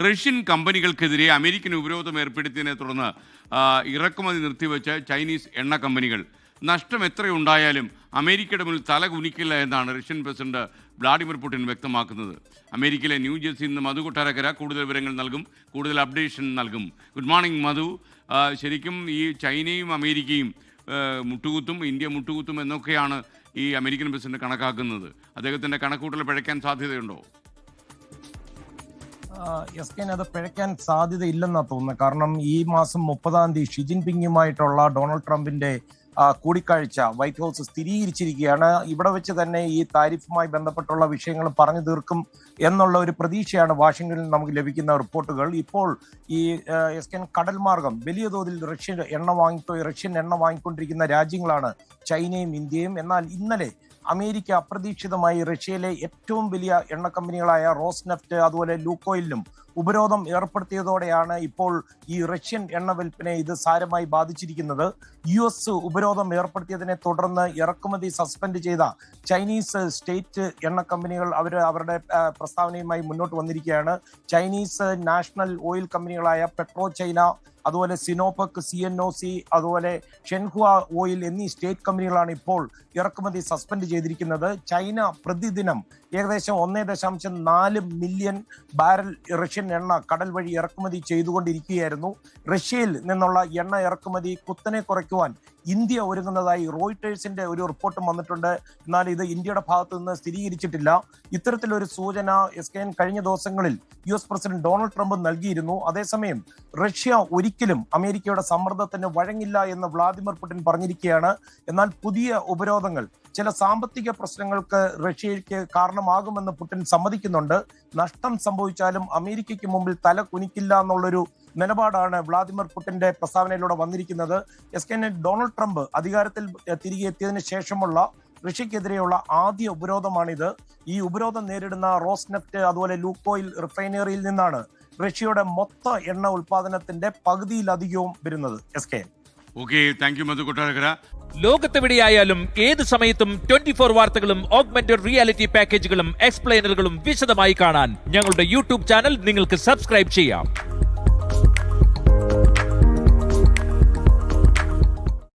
Russian കമ്പനികൾക്കെതിരെ American ഉപരോധം ഏർപ്പെടുത്തിയതിനെ തുടർന്ന് ഇറക്കുമതി നിർത്തിവെച്ച ചൈനീസ് എണ്ണ കമ്പനികൾ നഷ്ടം എത്രയുണ്ടായാലും അമേരിക്കയുടെ മുന്നിൽ തല കുനിക്കില്ല എന്നാണ് റഷ്യൻ പ്രസിഡന്റ് വ്ളാഡിമിർ പുടിൻ വ്യക്തമാക്കുന്നത്. അമേരിക്കയിലെ ന്യൂജേഴ്സിയിൽ നിന്ന് മധു കൊട്ടാരക്കര കൂടുതൽ വിവരങ്ങൾ നൽകും, കൂടുതൽ അപ്ഡേഷൻ നൽകും. ഗുഡ് മോർണിംഗ് മധു. ശരിക്കും ഈ ചൈനയും അമേരിക്കയും മുട്ടുകുത്തും, ഇന്ത്യ മുട്ടുകുത്തും എന്നൊക്കെയാണ് ഈ അമേരിക്കൻ പ്രസിഡന്റ് കണക്കാക്കുന്നത്. അദ്ദേഹത്തിൻ്റെ കണക്കൂട്ടൽ പിഴയ്ക്കാൻ സാധ്യതയുണ്ടോ? അത് പിഴയ്ക്കാൻ സാധ്യതയില്ലെന്നാണ് തോന്നുന്നത്. കാരണം ഈ മാസം 30 ഷി ജിൻപിങ്ങുമായിട്ടുള്ള ഡൊണാൾഡ് ട്രംപിന്റെ കൂടിക്കാഴ്ച വൈറ്റ് ഹൗസ് സ്ഥിരീകരിച്ചിരിക്കുകയാണ്. ഇവിടെ വെച്ച് തന്നെ ഈ താരിഫുമായി ബന്ധപ്പെട്ടുള്ള വിഷയങ്ങൾ പറഞ്ഞു തീർക്കും എന്നുള്ള ഒരു പ്രതീക്ഷയാണ് വാഷിംഗ്ടണിൽ നമുക്ക് ലഭിക്കുന്ന റിപ്പോർട്ടുകൾ. ഇപ്പോൾ ഈ കടൽ മാർഗം വലിയ തോതിൽ റഷ്യൻ എണ്ണ വാങ്ങിക്കൊണ്ടിരിക്കുന്ന രാജ്യങ്ങളാണ് ചൈനയും ഇന്ത്യയും. എന്നാൽ ഇന്നലെ അമേരിക്ക അപ്രതീക്ഷിതമായി റഷ്യയിലെ ഏറ്റവും വലിയ എണ്ണ കമ്പനികളായ റോസ്നെഫ്റ്റ് അതുപോലെ ലൂക്കോയിലിനും ഉപരോധം ഏർപ്പെടുത്തിയതോടെയാണ് ഇപ്പോൾ ഈ റഷ്യൻ എണ്ണ വിൽപ്പനയെ ഇത് സാരമായി ബാധിച്ചിരിക്കുന്നത്. US ഉപരോധം ഏർപ്പെടുത്തിയതിനെ തുടർന്ന് ഇറക്കുമതി സസ്പെൻഡ് ചെയ്ത ചൈനീസ് സ്റ്റേറ്റ് എണ്ണ കമ്പനികൾ അവരുടെ പ്രസ്താവനയുമായി മുന്നോട്ട് വന്നിരിക്കുകയാണ്. ചൈനീസ് നാഷണൽ ഓയിൽ കമ്പനികളായ പെട്രോ ചൈന, അതുപോലെ സിനോപെക്, CNOC, അതുപോലെ ഷെൻഹുവ ഓയിൽ എന്നീ സ്റ്റേറ്റ് കമ്പനികളാണ് ഇപ്പോൾ ഇറക്കുമതി സസ്പെൻഡ് ചെയ്തിരിക്കുന്നത്. ചൈന പ്രതിദിനം ഏകദേശം 1.4 മില്യൺ ബാരൽ റഷ്യൻ എണ്ണ കടൽ വഴി ഇറക്കുമതി ചെയ്തുകൊണ്ടിരിക്കുകയായിരുന്നു. റഷ്യയിൽ നിന്നുള്ള എണ്ണ ഇറക്കുമതി കുത്തനെ കുറയ്ക്കുവാൻ ഇന്ത്യ ഒരുങ്ങുന്നതായി റോയിട്ടേഴ്സിന്റെ ഒരു റിപ്പോർട്ടും വന്നിട്ടുണ്ട്. എന്നാൽ ഇത് ഇന്ത്യയുടെ ഭാഗത്തു നിന്ന് സ്ഥിരീകരിച്ചിട്ടില്ല. ഇത്തരത്തിലൊരു സൂചന കഴിഞ്ഞ ദിവസങ്ങളിൽ US പ്രസിഡന്റ് ഡൊണാൾഡ് ട്രംപ് നൽകിയിരുന്നു. അതേസമയം റഷ്യ ഒരിക്കലും അമേരിക്കയുടെ സമ്മർദ്ദത്തിന് വഴങ്ങില്ല എന്ന് വ്ളാദിമിർ പുടിൻ പറഞ്ഞിരിക്കുകയാണ്. എന്നാൽ പുതിയ ഉപരോധങ്ങൾ ചില സാമ്പത്തിക പ്രശ്നങ്ങൾക്ക് റഷ്യയ്ക്ക് കാരണമാകുമെന്ന് പുടിൻ സമ്മതിക്കുന്നുണ്ട്. നഷ്ടം സംഭവിച്ചാലും അമേരിക്കയ്ക്ക് മുമ്പിൽ തല കുനിക്കില്ല എന്നുള്ളൊരു നിലപാടാണ് വ്ളാദിമിർ പുടിന്റെ പ്രസ്താവനയിലൂടെ വന്നിരിക്കുന്നത്. ഡൊണാൾഡ് ട്രംപ് അധികാരത്തിൽ തിരികെ എത്തിയതിനു ശേഷമുള്ള റഷ്യക്കെതിരെയുള്ള ആദ്യ ഉപരോധമാണിത്. ഈ ഉപരോധം നേരിടുന്ന റോസ്നെഫ്റ്റ് അതുപോലെ ലൂക്കോയിൽ റിഫൈനറിയിൽ നിന്നാണ് റഷ്യയുടെ മൊത്ത എണ്ണ ഉൽപാദനത്തിന്റെ പകുതിയിലധികവും വരുന്നത്. ലോകത്തെവിടെയായാലും ഏത് സമയത്തും 24 വാർത്തകളും ഓഗ്മെന്റഡ് റിയാലിറ്റി പാക്കേജുകളും എക്സ്പ്ലെയിനറുകളും വിശദമായി കാണാൻ ഞങ്ങളുടെ YouTube ചാനൽ നിങ്ങൾക്ക് സബ്സ്ക്രൈബ് ചെയ്യാം.